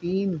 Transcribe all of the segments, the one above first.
3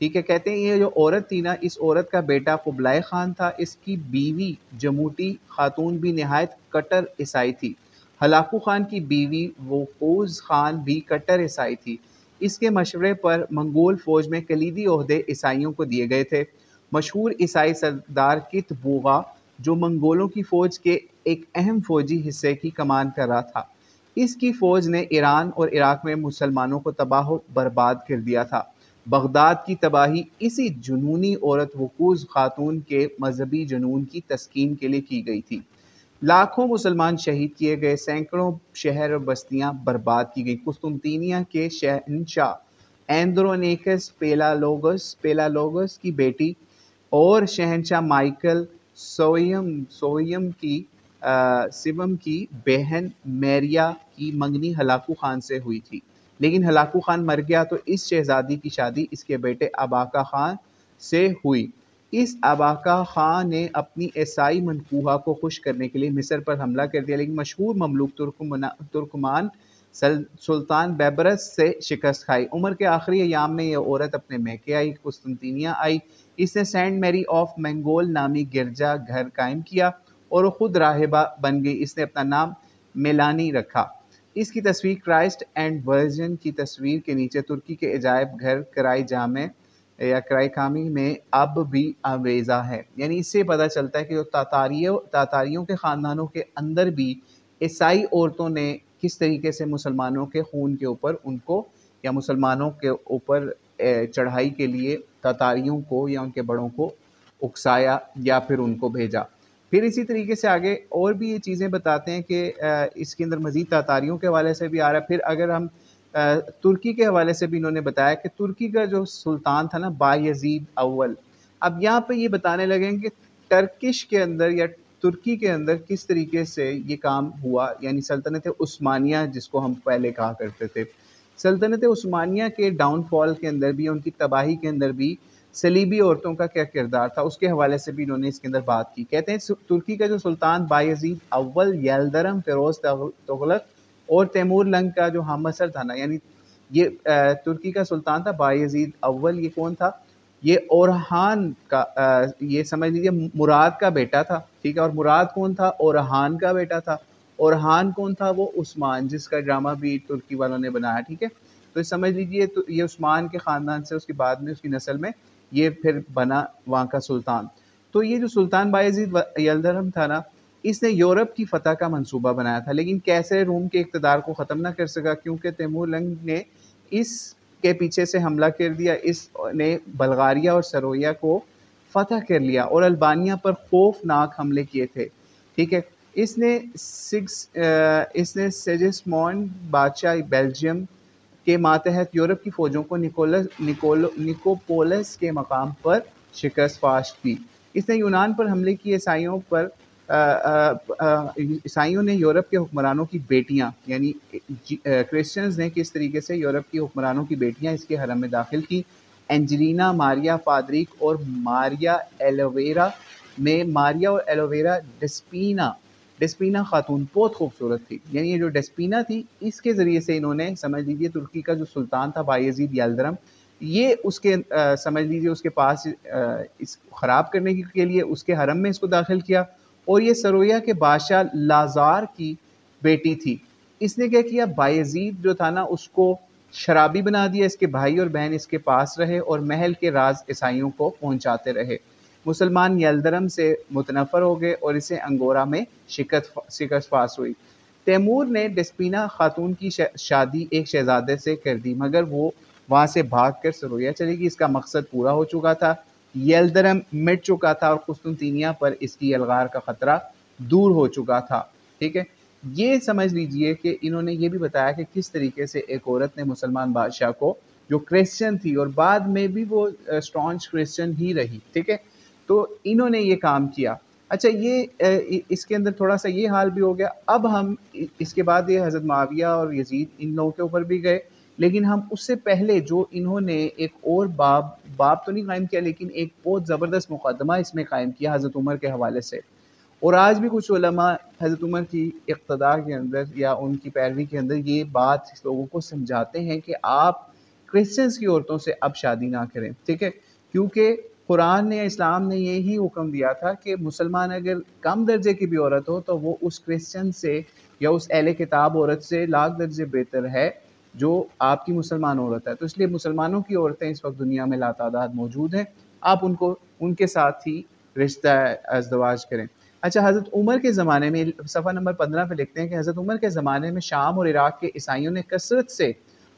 ٹھیک ہے، کہتے ہیں یہ جو عورت تھی نا، اس عورت کا بیٹا قبلائے خان تھا، اس کی بیوی جموٹی خاتون بھی نہایت کٹر عیسائی تھی، ہلاکو خان کی بیوی وقوز خان بھی کٹر عیسائی تھی۔ اس کے مشورے پر منگول فوج میں کلیدی عہدے عیسائیوں کو دیے گئے تھے۔ مشہور عیسائی سردار کت بوغا جو منگولوں کی فوج کے ایک اہم فوجی حصے کی کمان کر رہا تھا، اس کی فوج نے ایران اور عراق میں مسلمانوں کو تباہ و برباد کر دیا تھا۔ بغداد کی تباہی اسی جنونی عورت وقوز خاتون کے مذہبی جنون کی تسکین کے لیے کی گئی تھی۔ لاکھوں مسلمان شہید کیے گئے، سینکڑوں شہر اور بستیاں برباد کی گئی۔ قسطنطینیہ کے شہنشاہ ایندرونیکس پیلالوگس کی بیٹی اور شہنشاہ مائیکل سویم کی بہن میریا کی منگنی ہلاکو خان سے ہوئی تھی، لیکن ہلاکو خان مر گیا تو اس شہزادی کی شادی اس کے بیٹے اباقا خان سے ہوئی۔ اس اباقا خان نے اپنی عیسائی منقوہہ کو خوش کرنے کے لیے مصر پر حملہ کر دیا، لیکن مشہور مملوک ترکمان سلطان بیبرس سے شکست کھائی۔ عمر کے آخری ایام میں یہ عورت اپنے میکے آئی، قسطنطینیہ آئی۔ اس نے سینٹ میری آف منگول نامی گرجا گھر قائم کیا اور وہ خود راہبہ بن گئی۔ اس نے اپنا نام میلانی رکھا۔ اس کی تصویر کرائسٹ اینڈ ورجن کی تصویر کے نیچے ترکی کے عجائب گھر کرائے جامع یا کرائے کامی میں اب بھی آویزہ ہے۔ یعنی اس سے پتہ چلتا ہے کہ جو تاتاریوں کے خاندانوں کے اندر بھی عیسائی عورتوں نے کس طریقے سے مسلمانوں کے خون کے اوپر ان کو یا مسلمانوں کے اوپر چڑھائی کے لیے تاتاریوں کو یا ان کے بڑوں کو اکسایا یا پھر ان کو بھیجا۔ پھر اسی طریقے سے آگے اور بھی یہ چیزیں بتاتے ہیں کہ اس کے اندر مزید تاتاریوں کے حوالے سے بھی آ رہا ہے۔ پھر اگر ہم ترکی کے حوالے سے بھی انہوں نے بتایا کہ ترکی کا جو سلطان تھا نا بایزید اول، اب یہاں پہ یہ بتانے لگیں کہ ٹرکش کے اندر یا ترکی کے اندر کس طریقے سے یہ کام ہوا، یعنی سلطنت عثمانیہ جس کو ہم پہلے کہا کرتے تھے۔ سلطنت عثمانیہ کے ڈاؤن فال کے اندر بھی، ان کی تباہی کے اندر بھی صلیبی عورتوں کا کیا کردار تھا، اس کے حوالے سے بھی انہوں نے اس کے اندر بات کی۔ کہتے ہیں ترکی کا جو سلطان بایزید اول، یلدرم، فیروز تغلق اور تیمور لنگ کا جو ہم عصر تھا نا، یعنی یہ ترکی کا سلطان تھا بایزید اول، یہ کون تھا؟ یہ اورہان کا یہ سمجھ لیجیے مراد کا بیٹا تھا، ٹھیک ہے۔ اور مراد کون تھا؟ اورہان کا بیٹا تھا۔ اورہان کون تھا؟ وہ عثمان، جس کا ڈرامہ بھی ترکی والوں نے بنایا، ٹھیک ہے۔ تو سمجھ لیجیے یہ عثمان کے خاندان سے، اس کے بعد میں اس کی نسل میں یہ پھر بنا وہاں کا سلطان۔ تو یہ جو سلطان بایزید یلدرم تھا نا، اس نے یورپ کی فتح کا منصوبہ بنایا تھا، لیکن کیسے روم کے اقتدار کو ختم نہ کر سکا، کیونکہ تیمور لنگ نے اس کے پیچھے سے حملہ کر دیا۔ اس نے بلغاریہ اور سرویا کو فتح کر لیا اور البانیہ پر خوفناک حملے کیے تھے، ٹھیک ہے۔ اس نے سیجسمونڈ بادشاہ بیلجیم کے ماتحت یورپ کی فوجوں کو نکوپولس کے مقام پر شکست فاش دی۔ اس نے یونان پر حملے کی۔ عیسائیوں نے یورپ کے حکمرانوں کی بیٹیاں یعنی کرسچنز نے کس طریقے سے یورپ کی حکمرانوں کی بیٹیاں اس کے حرم میں داخل کی۔ اینجلینا ماریا فادریک اور ماریا ایلویرا میں ماریا اور ایلویرا ڈسپینا خاتون بہت خوبصورت تھی، یعنی یہ جو ڈسپینا تھی اس کے ذریعے سے انہوں نے سمجھ لیجیے ترکی کا جو سلطان تھا بایزید یلدرم، یہ اس کے سمجھ لیجیے اس کے پاس اس خراب کرنے کے لیے اس کے حرم میں اس کو داخل کیا۔ اور یہ سرویا کے بادشاہ لازار کی بیٹی تھی۔ اس نے کیا کیا؟ بایزید جو تھا نا اس کو شرابی بنا دیا، اس کے بھائی اور بہن اس کے پاس رہے اور محل کے راز عیسائیوں کو پہنچاتے رہے۔ مسلمان یلدرم سے متنفر ہو گئے اور اسے انگورا میں شکست فاس ہوئی۔ تیمور نے ڈسپینا خاتون کی شادی ایک شہزادے سے کر دی، مگر وہ وہاں سے بھاگ کر سرویا چلی گئی۔ اس کا مقصد پورا ہو چکا تھا، یلدرم مٹ چکا تھا اور قسطنطینیہ پر اس کی الغار کا خطرہ دور ہو چکا تھا، ٹھیک ہے۔ یہ سمجھ لیجئے کہ انہوں نے یہ بھی بتایا کہ کس طریقے سے ایک عورت نے مسلمان بادشاہ کو، جو کرسچن تھی اور بعد میں بھی وہ اسٹانچ کرسچن ہی رہی، ٹھیک ہے، تو انہوں نے یہ کام کیا۔ اچھا، یہ اس کے اندر تھوڑا سا یہ حال بھی ہو گیا۔ اب ہم اس کے بعد یہ حضرت معاویہ اور یزید ان لوگوں کے اوپر بھی گئے، لیکن ہم اس سے پہلے جو انہوں نے ایک اور باب تو نہیں قائم کیا، لیکن ایک بہت زبردست مقدمہ اس میں قائم کیا حضرت عمر کے حوالے سے۔ اور آج بھی کچھ علماء حضرت عمر کی اقتداء کے اندر یا ان کی پیروی کے اندر یہ بات لوگوں کو سمجھاتے ہیں کہ آپ کرسچنس کی عورتوں سے اب شادی نہ کریں، ٹھیک ہے، کیونکہ قرآن نے، اسلام نے یہی حکم دیا تھا کہ مسلمان اگر کم درجے کی بھی عورت ہو تو وہ اس کرسچن سے یا اس اہل کتاب عورت سے لاکھ درجے بہتر ہے جو آپ کی مسلمان عورت ہے۔ تو اس لیے مسلمانوں کی عورتیں اس وقت دنیا میں لاتعداد موجود ہیں، آپ ان کے ساتھ ہی رشتہ ازدواج کریں۔ اچھا، حضرت عمر کے زمانے میں صفحہ نمبر 15 پہ لکھتے ہیں کہ حضرت عمر کے زمانے میں شام اور عراق کے عیسائیوں نے کثرت سے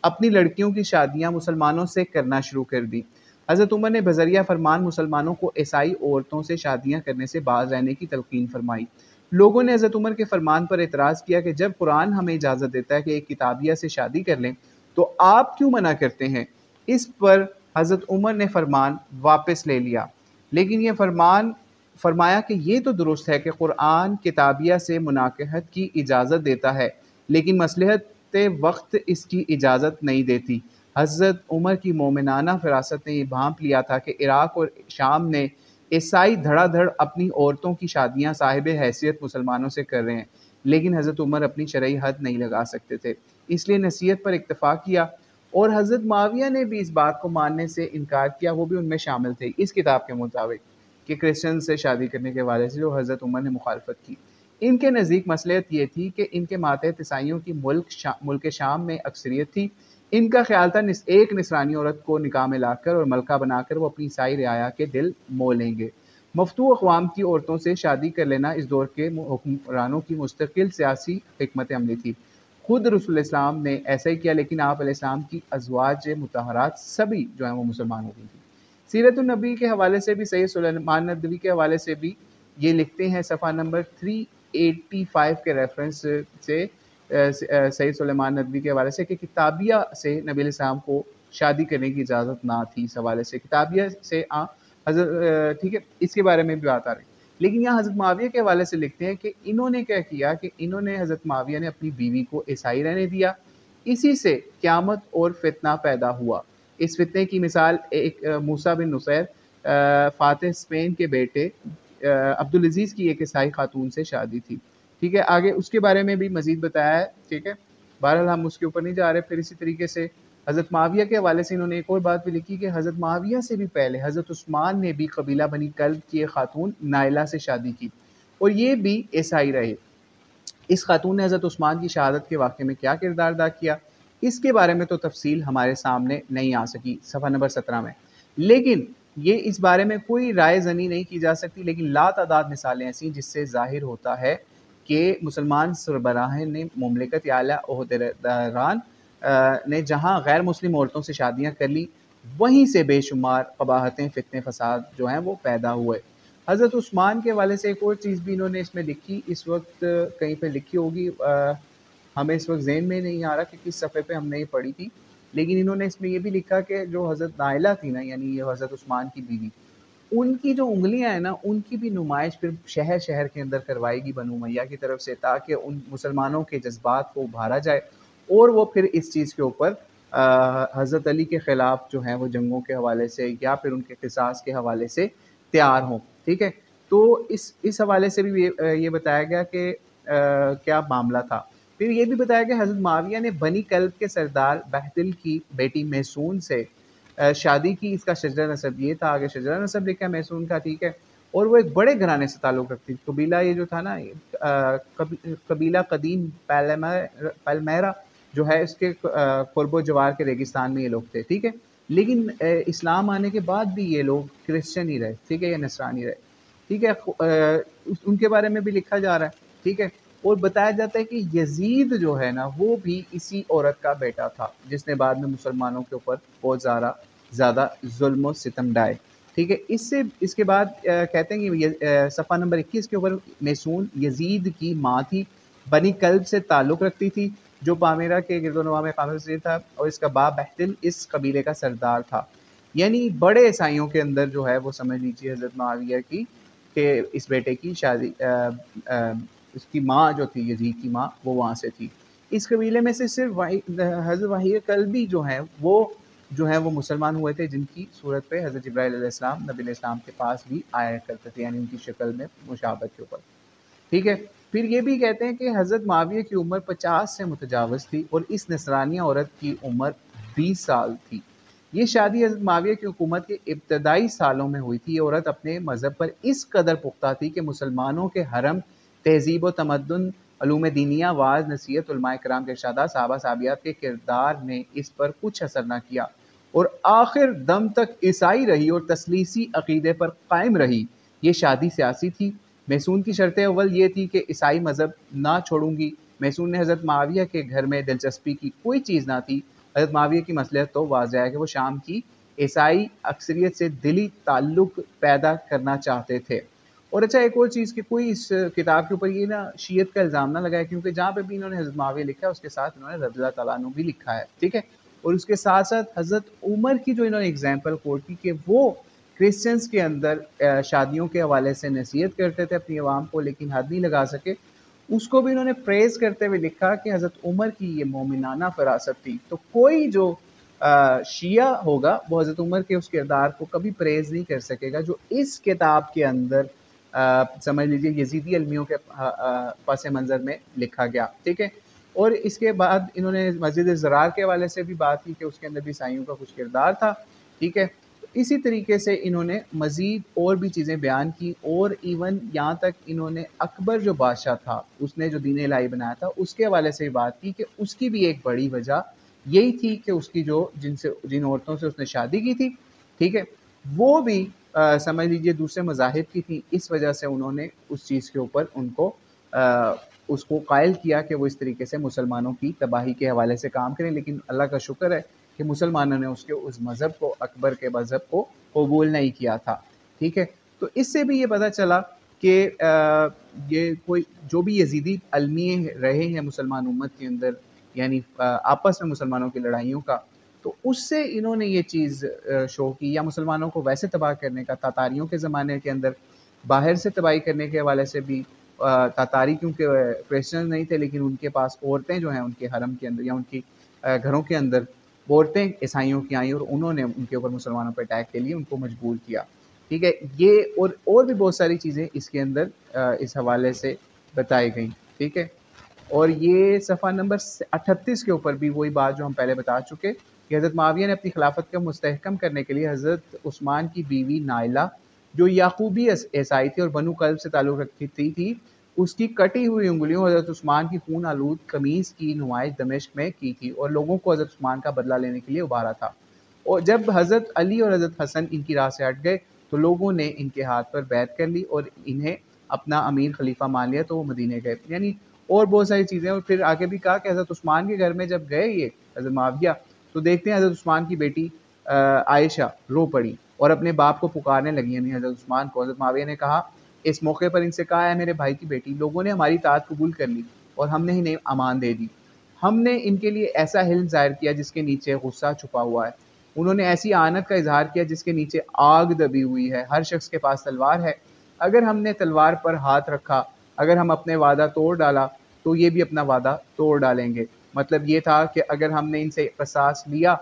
اپنی لڑکیوں کی شادیاں مسلمانوں سے کرنا شروع کر دی۔ حضرت عمر نے بذریعہ فرمان مسلمانوں کو عیسائی عورتوں سے شادیاں کرنے سے باز رہنے کی تلقین فرمائی۔ لوگوں نے حضرت عمر کے فرمان پر اعتراض کیا کہ جب قرآن ہمیں اجازت دیتا ہے کہ ایک کتابیہ سے شادی کر لیں تو آپ کیوں منع کرتے ہیں؟ اس پر حضرت عمر نے فرمان واپس لے لیا، لیکن یہ فرمایا کہ یہ تو درست ہے کہ قرآن کتابیہ سے مناکحت کی اجازت دیتا ہے، لیکن مصلحت وقت اس کی اجازت نہیں دیتی۔ حضرت عمر کی مومنانہ فراست نے یہ بھانپ لیا تھا کہ عراق اور شام نے عیسائی دھڑا دھڑ اپنی عورتوں کی شادیاں صاحب حیثیت مسلمانوں سے کر رہے ہیں، لیکن حضرت عمر اپنی شرعی حد نہیں لگا سکتے تھے، اس لیے نصیحت پر اکتفا کیا، اور حضرت معاویہ نے بھی اس بات کو ماننے سے انکار کیا، وہ بھی ان میں شامل تھے اس کتاب کے مطابق کہ کرسچن سے شادی کرنے کے حوالے سے جو حضرت عمر نے مخالفت کی۔ ان کے نزدیک مصلحت یہ تھی کہ ان کے ماتحت عیسائیوں کی ملک شام میں اکثریت تھی، ان کا خیال تھا ایک نصرانی عورت کو نکاح میں لا کر اور ملکہ بنا کر وہ اپنی عیسائی رعایا کے دل مول لیں گے۔ مفتو اقوام کی عورتوں سے شادی کر لینا اس دور کے حکمرانوں کی مستقل سیاسی حکمت عملی تھی۔ خود رسول اسلام نے ایسا ہی کیا، لیکن آپ علیہ السلام کی ازواج مطہرات سبھی جو ہیں وہ مسلمان ہو گئی تھیں۔ سیرت النبی کے حوالے سے بھی، سید سلیمان ندوی کے حوالے سے بھی یہ لکھتے ہیں صفحہ نمبر 385 کے ریفرنس سے، سید سلیمان ندوی کے حوالے سے، کہ کتابیہ سے نبی علیہ السلام کو شادی کرنے کی اجازت نہ تھی۔ اس حوالے سے کتابیہ سے حضرت، ٹھیک ہے، اس کے بارے میں بھی بات آ رہی، لیکن یہاں حضرت معاویہ کے حوالے سے لکھتے ہیں کہ انہوں نے کیا کیا کہ انہوں نے، حضرت معاویہ نے اپنی بیوی کو عیسائی رہنے دیا، اسی سے قیامت اور فتنہ پیدا ہوا۔ اس فتنے کی مثال ایک موسیٰ بن نصیر فاتح اسپین کے بیٹے عبدالعزیز کی ایک عیسائی خاتون سے شادی تھی، ٹھیک ہے۔ آگے اس کے بارے میں بھی مزید بتایا ہے، ٹھیک ہے، بہرحال ہم اس کے اوپر نہیں جا رہے۔ پھر اسی طریقے سے حضرت معاویہ کے حوالے سے انہوں نے ایک اور بات بھی لکھی کہ حضرت معاویہ سے بھی پہلے حضرت عثمان نے بھی قبیلہ بنی کلب کی ایک خاتون نائلہ سے شادی کی، اور یہ بھی عیسائی رہے۔ اس خاتون نے حضرت عثمان کی شہادت کے واقعے میں کیا کردار ادا کیا، اس کے بارے میں تو تفصیل ہمارے سامنے نہیں آ سکی صفحہ نمبر 17 میں، لیکن یہ اس بارے میں کوئی رائے زنی نہیں کی جا سکتی، لیکن لا تعداد مثالیں ایسی جس سے ظاہر ہوتا ہے کہ مسلمان سربراہ نے مملکت یا اعلیٰ عہدیداران نے جہاں غیر مسلم عورتوں سے شادیاں کر لی، وہیں سے بے شمار قباحتیں، فتنے، فساد جو ہیں وہ پیدا ہوئے۔ حضرت عثمان کے حوالے سے ایک اور چیز بھی انہوں نے اس میں لکھی، اس وقت کہیں پہ لکھی ہوگی، ہمیں اس وقت ذہن میں نہیں آ رہا کہ کس صفحے پہ ہم نے یہ پڑھی تھی، لیکن انہوں نے اس میں یہ بھی لکھا کہ جو حضرت نائلہ تھی نا، یعنی یہ حضرت عثمان کی بیوی، ان کی جو انگلیاں ہیں نا، ان کی بھی نمائش پھر شہر شہر کے اندر کروائے گی بنو امیہ کی طرف سے، تاکہ ان مسلمانوں کے جذبات کو ابھارا جائے، اور وہ پھر اس چیز کے اوپر حضرت علی کے خلاف جو ہیں وہ جنگوں کے حوالے سے یا پھر ان کے قصاص کے حوالے سے تیار ہوں، ٹھیک ہے۔ تو اس حوالے سے بھی یہ بتایا گیا کہ کیا معاملہ تھا۔ پھر یہ بھی بتایا کہ حضرت معاویہ نے بنی کلب کے سردار بہدل کی بیٹی میسون سے شادی کی، اس کا شجرہ نسب یہ تھا، آگے شجرہ نسب لکھا ہے میسون کا، ٹھیک ہے، اور وہ ایک بڑے گھرانے سے تعلق رکھتی تھی۔ قبیلہ یہ جو تھا نا، قبیلہ قدیم پلمیرا جو ہے، اس کے قرب و جوار کے ریگستان میں یہ لوگ تھے، ٹھیک ہے، لیکن اسلام آنے کے بعد بھی یہ لوگ کرسچن ہی رہے، ٹھیک ہے، یا نصرانی رہے، ٹھیک ہے۔ ان کے بارے میں بھی لکھا جا رہا ہے، ٹھیک ہے، اور بتایا جاتا ہے کہ یزید جو ہے نا، وہ بھی اسی عورت کا بیٹا تھا جس نے بعد میں مسلمانوں کے اوپر بہت زیادہ ظلم و ستم ڈھائے، ٹھیک ہے۔ اس کے بعد کہتے ہیں کہ صفحہ نمبر 21 کے اوپر میسون یزید کی ماں تھی، بنی کلب سے تعلق رکھتی تھی جو پامیرا کے گرد و نواح میں قابل وزیر تھا، اور اس کا باپ بہتل اس قبیلے کا سردار تھا۔ یعنی بڑے عیسائیوں کے اندر جو ہے وہ سمجھ لیجیے حضرت معاویہ کی کہ اس بیٹے کی شادی، اس کی ماں جو تھی، یزید کی ماں، وہ وہاں سے تھی۔ اس قبیلے میں سے صرف حضرت وحی کلبی جو ہیں وہ مسلمان ہوئے تھے، جن کی صورت پہ حضرت جبرائیل علیہ السلام نبی علیہ السلام کے پاس بھی آیا کرتے تھے، یعنی ان کی شکل میں مشابہت کے اوپر، ٹھیک ہے۔ پھر یہ بھی کہتے ہیں کہ حضرت معاویہ کی عمر 50 سے متجاوز تھی، اور اس نصرانیہ عورت کی عمر 20 سال تھی۔ یہ شادی حضرت معاویہ کی حکومت کے ابتدائی سالوں میں ہوئی تھی۔ یہ عورت اپنے مذہب پر اس قدر پختہ تھی کہ مسلمانوں کے حرم، تہذیب و تمدن، علوم دینیہ، واعظ، نصیحت، علماء کرام کے ارشادات، صحابہ صحابیات کے کردار نے اس پر کچھ اثر نہ کیا اور آخر دم تک عیسائی رہی اور تثلیثی عقیدے پر قائم رہی۔ یہ شادی سیاسی تھی۔ محسون کی شرط اول یہ تھی کہ عیسائی مذہب نہ چھوڑوں گی۔ محسون نے حضرت معاویہ کے گھر میں دلچسپی کی کوئی چیز نہ تھی۔ حضرت معاویہ کی مصلحت تو واضح ہے کہ وہ شام کی عیسائی اکثریت سے دلی تعلق پیدا کرنا چاہتے تھے۔ اور اچھا ایک اور چیز کہ کوئی اس کتاب کے اوپر یہ نا شیعت کا الزام نہ لگائے، کیونکہ جہاں پہ بھی انہوں نے حضرت معاویہ لکھا ہے اس کے ساتھ انہوں نے رضی اللہ تعالیٰ عنہ بھی لکھا ہے، ٹھیک ہے۔ اور اس کے ساتھ ساتھ حضرت عمر کی جو انہوں نے اگزامپل کوٹ کی کہ وہ کرسچنز کے اندر شادیوں کے حوالے سے نصیحت کرتے تھے اپنی عوام کو لیکن حد نہیں لگا سکے، اس کو بھی انہوں نے پریز کرتے ہوئے لکھا کہ حضرت عمر کی یہ مومنانہ فراست تھی۔ تو کوئی جو شیعہ ہوگا وہ حضرت عمر کے اس کردار کو کبھی پریز نہیں کر سکے گا جو اس کتاب کے اندر سمجھ لیجئے یزیدی علمیوں کے پس منظر میں لکھا گیا، ٹھیک ہے۔ اور اس کے بعد انہوں نے مسجد زرار کے حوالے سے بھی بات کی کہ اس کے اندر بھی عیسائیوں کا کچھ کردار تھا، ٹھیک ہے۔ اسی طریقے سے انہوں نے مزید اور بھی چیزیں بیان کی اور ایون یہاں تک انہوں نے اکبر جو بادشاہ تھا، اس نے جو دین الہی بنایا تھا، اس کے حوالے سے بھی بات کی کہ اس کی بھی ایک بڑی وجہ یہی تھی کہ اس کی جو جن عورتوں سے اس نے شادی کی تھی، ٹھیک ہے، وہ بھی سمجھ لیجئے دوسرے مذاہب کی تھی۔ اس وجہ سے انہوں نے اس چیز کے اوپر اس کو قائل کیا کہ وہ اس طریقے سے مسلمانوں کی تباہی کے حوالے سے کام کریں، لیکن اللہ کا شکر ہے کہ مسلمانوں نے اس مذہب کو، اکبر کے مذہب کو قبول نہیں کیا تھا، ٹھیک ہے۔ تو اس سے بھی یہ پتہ چلا کہ یہ کوئی جو بھی یزیدی المیے رہے ہیں مسلمان امت کے اندر، یعنی آپس میں مسلمانوں کی لڑائیوں کا، تو اس سے انہوں نے یہ چیز شو کی، یا مسلمانوں کو ویسے تباہ کرنے کا، تاتاریوں کے زمانے کے اندر باہر سے تباہی کرنے کے حوالے سے بھی، تاتاری کیونکہ کرسچن نہیں تھے لیکن ان کے پاس عورتیں جو ہیں ان کے حرم کے اندر یا ان کی گھروں کے اندر عورتیں عیسائیوں کی آئیں اور انہوں نے ان کے اوپر مسلمانوں پر اٹیک کے لیے ان کو مجبور کیا، ٹھیک ہے۔ یہ اور بھی بہت ساری چیزیں اس کے اندر اس حوالے سے بتائی گئیں، ٹھیک ہے۔ اور یہ صفحہ نمبر 38 کے اوپر بھی وہی بات جو ہم پہلے بتا چکے کہ حضرت معاویہ نے اپنی خلافت کو مستحکم کرنے کے لیے حضرت عثمان کی بیوی نائلہ جو یعقوبی عیسائی تھی اور بنو کلب سے تعلق رکھتی تھی، اس کی کٹی ہوئی انگلیوں حضرت عثمان کی خون آلود قمیص کی نمائش دمشق میں کی تھی اور لوگوں کو حضرت عثمان کا بدلہ لینے کے لیے ابھارا تھا۔ اور جب حضرت علی اور حضرت حسن ان کی راہ سے ہٹ گئے تو لوگوں نے ان کے ہاتھ پر بیعت کر لی اور انہیں اپنا امیر خلیفہ مان لیا تو وہ مدینے گئے، یعنی اور بہت ساری چیزیں۔ اور پھر آگے بھی کہا کہ حضرت عثمان کے گھر میں جب گئے یہ حضرت معاویہ تو دیکھتے ہیں حضرت عثمان کی بیٹی عائشہ رو پڑی اور اپنے باپ کو پکارنے لگی، یعنی حضرت عثمان کو۔ حضرت معاویہ نے کہا اس موقع پر ان سے کہا ہے میرے بھائی کی بیٹی، لوگوں نے ہماری اطاعت قبول کر لی اور ہم نے انہیں امان دے دی۔ ہم نے ان کے لیے ایسا حلم ظاہر کیا جس کے نیچے غصہ چھپا ہوا ہے، انہوں نے ایسی آنت کا اظہار کیا جس کے نیچے آگ دبی ہوئی ہے۔ ہر شخص کے پاس تلوار ہے، اگر ہم نے تلوار پر ہاتھ رکھا، اگر ہم اپنے وعدہ توڑ ڈالا تو یہ بھی اپنا وعدہ توڑ ڈالیں گے۔ مطلب یہ تھا کہ اگر ہم نے ان سے قصاص لیا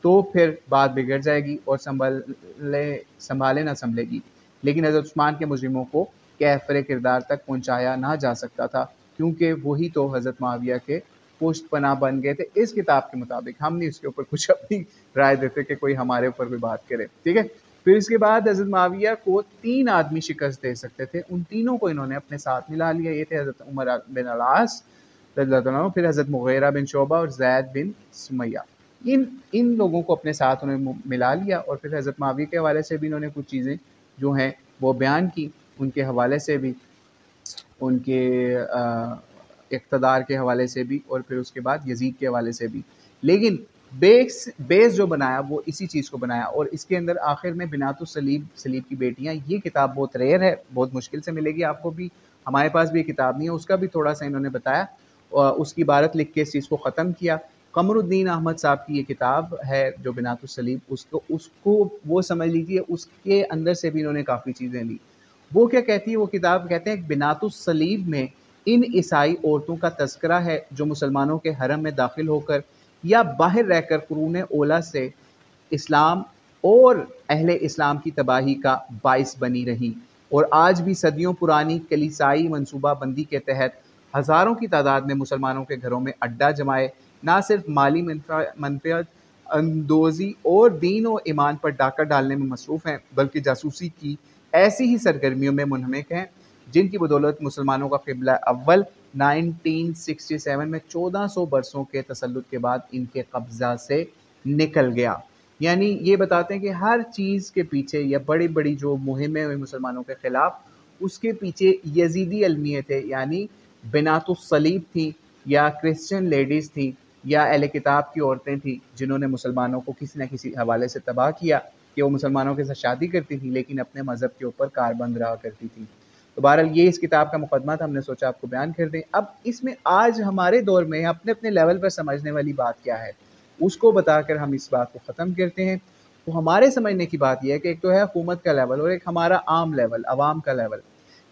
تو پھر بات بگڑ جائے گی اور سنبھالے نہ سنبھلے گی، لیکن حضرت عثمان کے مجرموں کو کیفر کردار تک پہنچایا نہ جا سکتا تھا کیونکہ وہی تو حضرت معاویہ کے پشت پناہ بن گئے تھے اس کتاب کے مطابق۔ ہم نہیں اس کے اوپر کچھ اپنی رائے دیتے کہ کوئی ہمارے اوپر کوئی بات کرے، ٹھیک ہے۔ پھر اس کے بعد حضرت معاویہ کو 3 آدمی شکست دے سکتے تھے، ان تینوں کو انہوں نے اپنے ساتھ ملا لیا۔ یہ تھے حضرت عمر بن العاص رضی اللہ عنہ، پھر حضرت مغیرہ بن شعبہ اور زید بن سمیہ، ان لوگوں کو اپنے ساتھ انہوں نے ملا لیا۔ اور پھر حضرت معاویہ کے حوالے سے بھی انہوں نے کچھ چیزیں جو ہیں وہ بیان کی، ان کے حوالے سے بھی، ان کے اقتدار کے حوالے سے بھی، اور پھر اس کے بعد یزید کے حوالے سے بھی، لیکن بیس جو بنایا وہ اسی چیز کو بنایا۔ اور اس کے اندر آخر میں بنات الصلیب، صلیب کی بیٹیاں، یہ کتاب بہت ریئر ہے، بہت مشکل سے ملے گی آپ کو بھی، ہمارے پاس بھی یہ کتاب نہیں ہے، اس کا بھی تھوڑا سا انہوں نے بتایا، اس کی عبارت لکھ کے اس چیز کو ختم کیا۔ قمر الدین احمد صاحب کی یہ کتاب ہے جو بنات الصلیب، اس کو وہ سمجھ لیجیے اس کے اندر سے بھی انہوں نے کافی چیزیں لی۔ وہ کیا کہتی ہے وہ کتاب؟ کہتے ہیں بنات الصلیب میں ان عیسائی عورتوں کا تذکرہ ہے جو مسلمانوں کے حرم میں داخل ہو کر یا باہر رہ کر قرون اولیٰ سے اسلام اور اہل اسلام کی تباہی کا باعث بنی رہی، اور آج بھی صدیوں پرانی کلیسائی منصوبہ بندی کے تحت ہزاروں کی تعداد میں مسلمانوں کے گھروں میں اڈا جمائے نہ صرف مالی منفعت اندوزی اور دین و ایمان پر ڈاکہ ڈالنے میں مصروف ہیں، بلکہ جاسوسی کی ایسی ہی سرگرمیوں میں منہمک ہیں جن کی بدولت مسلمانوں کا قبلہ اول 1967 میں 1400 برسوں کے تسلط کے بعد ان کے قبضہ سے نکل گیا۔ یعنی یہ بتاتے ہیں کہ ہر چیز کے پیچھے یا بڑی بڑی جو مہمیں ہوئی مسلمانوں کے خلاف، اس کے پیچھے یزیدی المیے تھے، یعنی بنات الصلیب تھی، یا کرسچن لیڈیز تھیں، یا اہل کتاب کی عورتیں تھیں جنہوں نے مسلمانوں کو کسی نہ کسی حوالے سے تباہ کیا کہ وہ مسلمانوں کے ساتھ شادی کرتی تھیں لیکن اپنے مذہب کے اوپر کاربند رہا کرتی تھیں۔ تو بہرحال یہ اس کتاب کا مقدمہ تھا، ہم نے سوچا آپ کو بیان کر دیں۔ اب اس میں آج ہمارے دور میں اپنے اپنے لیول پر سمجھنے والی بات کیا ہے اس کو بتا کر ہم اس بات کو ختم کرتے ہیں۔ تو ہمارے سمجھنے کی بات یہ ہے کہ ایک تو ہے حکومت کا لیول اور ایک ہمارا عام لیول، عوام کا لیول،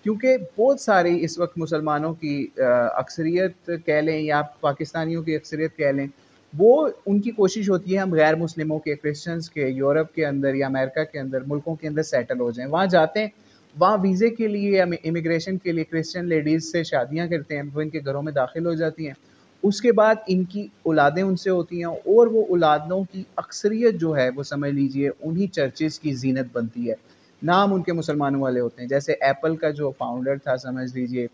کیونکہ بہت ساری اس وقت مسلمانوں کی اکثریت کہہ لیں یا پاکستانیوں کی اکثریت کہہ لیں، وہ ان کی کوشش ہوتی ہے ہم غیر مسلموں کے، کرسچنز کے، یورپ کے اندر یا امریکہ کے اندر ملکوں کے اندر سیٹل ہو جائیں۔ وہاں جاتے ہیں، وہاں ویزے کے لیے یا امیگریشن کے لیے کرسچن لیڈیز سے شادیاں کرتے ہیں، وہ ان کے گھروں میں داخل ہو جاتی ہیں، اس کے بعد ان کی اولادیں ان سے ہوتی ہیں اور وہ اولادوں کی اکثریت جو ہے وہ سمجھ لیجئے انہی چرچز کی زینت بنتی ہے، نام ان کے مسلمانوں والے ہوتے ہیں۔ جیسے ایپل کا جو فاؤنڈر تھا سمجھ لیجئے،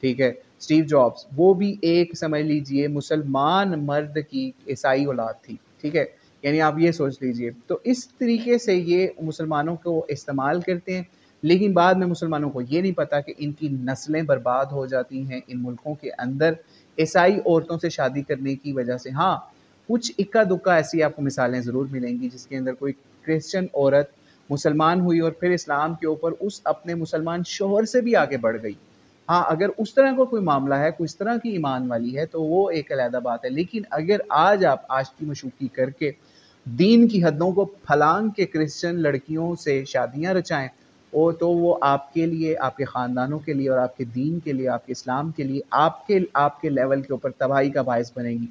ٹھیک ہے، اسٹیو جابس، وہ بھی ایک سمجھ لیجئے مسلمان مرد کی عیسائی اولاد تھی، ٹھیک ہے، یعنی آپ یہ سوچ لیجئے۔ تو اس طریقے سے یہ مسلمانوں کو استعمال کرتے ہیں، لیکن بعد میں مسلمانوں کو یہ نہیں پتا کہ ان کی نسلیں برباد ہو جاتی ہیں ان ملکوں کے اندر عیسائی عورتوں سے شادی کرنے کی وجہ سے۔ ہاں، کچھ اکا دکا ایسی آپ کو مثالیں ضرور ملیں گی جس کے اندر کوئی کرسچن عورت مسلمان ہوئی اور پھر اسلام کے اوپر اس اپنے مسلمان شوہر سے بھی آگے بڑھ گئی۔ ہاں، اگر اس طرح کا کوئی معاملہ ہے، کوئی اس طرح کی ایمان والی ہے تو وہ ایک علیحدہ بات ہے، لیکن اگر آج آپ آشتی مشوقی کر کے دین کی حدوں کو پھلانگ کے کرسچن لڑکیوں سے شادیاں رچائیں تو وہ آپ کے لیے، آپ کے خاندانوں کے لیے اور آپ کے دین کے لیے، آپ کے اسلام کے لیے، آپ کے لیول کے اوپر تباہی کا باعث بنے گی۔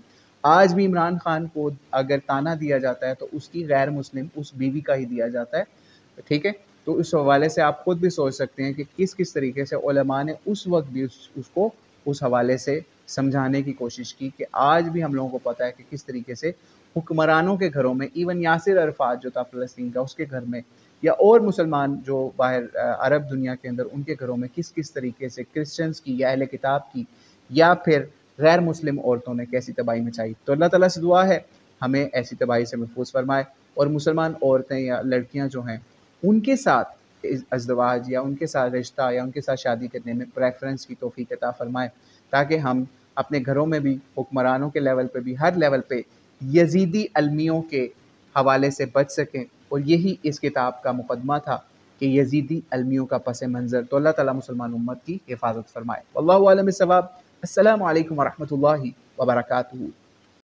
آج بھی عمران خان کو اگر تانا دیا جاتا ہے تو اس کی غیر مسلم اس بیوی کا ہی دیا جاتا ہے، ٹھیک ہے۔ تو اس حوالے سے آپ خود بھی سوچ سکتے ہیں کہ کس طریقے سے علماء نے اس وقت بھی اس کو اس حوالے سے سمجھانے کی کوشش کی کہ آج بھی ہم لوگوں کو پتہ ہے کہ کس طریقے سے حکمرانوں کے گھروں میں، ایون یاسر عرفات جو تھا فلسطین کا، اس کے گھر میں، یا اور مسلمان جو باہر عرب دنیا کے اندر ان کے گھروں میں کس طریقے سے کرسچنز کی یا اہل کتاب کی یا پھر غیر مسلم عورتوں نے کیسی تباہی مچائی۔ تو اللہ تعالیٰ سے دعا ہے ہمیں ایسی تباہی سے محفوظ فرمائے، اور مسلمان عورتیں یا لڑکیاں جو ہیں ان کے ساتھ ازدواج یا ان کے ساتھ رشتہ یا ان کے ساتھ شادی کرنے میں پریفرنس کی توفیق عطا فرمائے، تاکہ ہم اپنے گھروں میں بھی، حکمرانوں کے لیول پہ بھی، ہر لیول پہ یزیدی المیوں کے حوالے سے بچ سکیں۔ اور یہی اس کتاب کا مقدمہ تھا کہ یزیدی المیوں کا پس منظر۔ تو اللہ تعالیٰ مسلمان امت کی حفاظت فرمائے۔ واللہ اعلم بالصواب۔ السلام علیکم ورحمۃ اللہ وبرکاتہ۔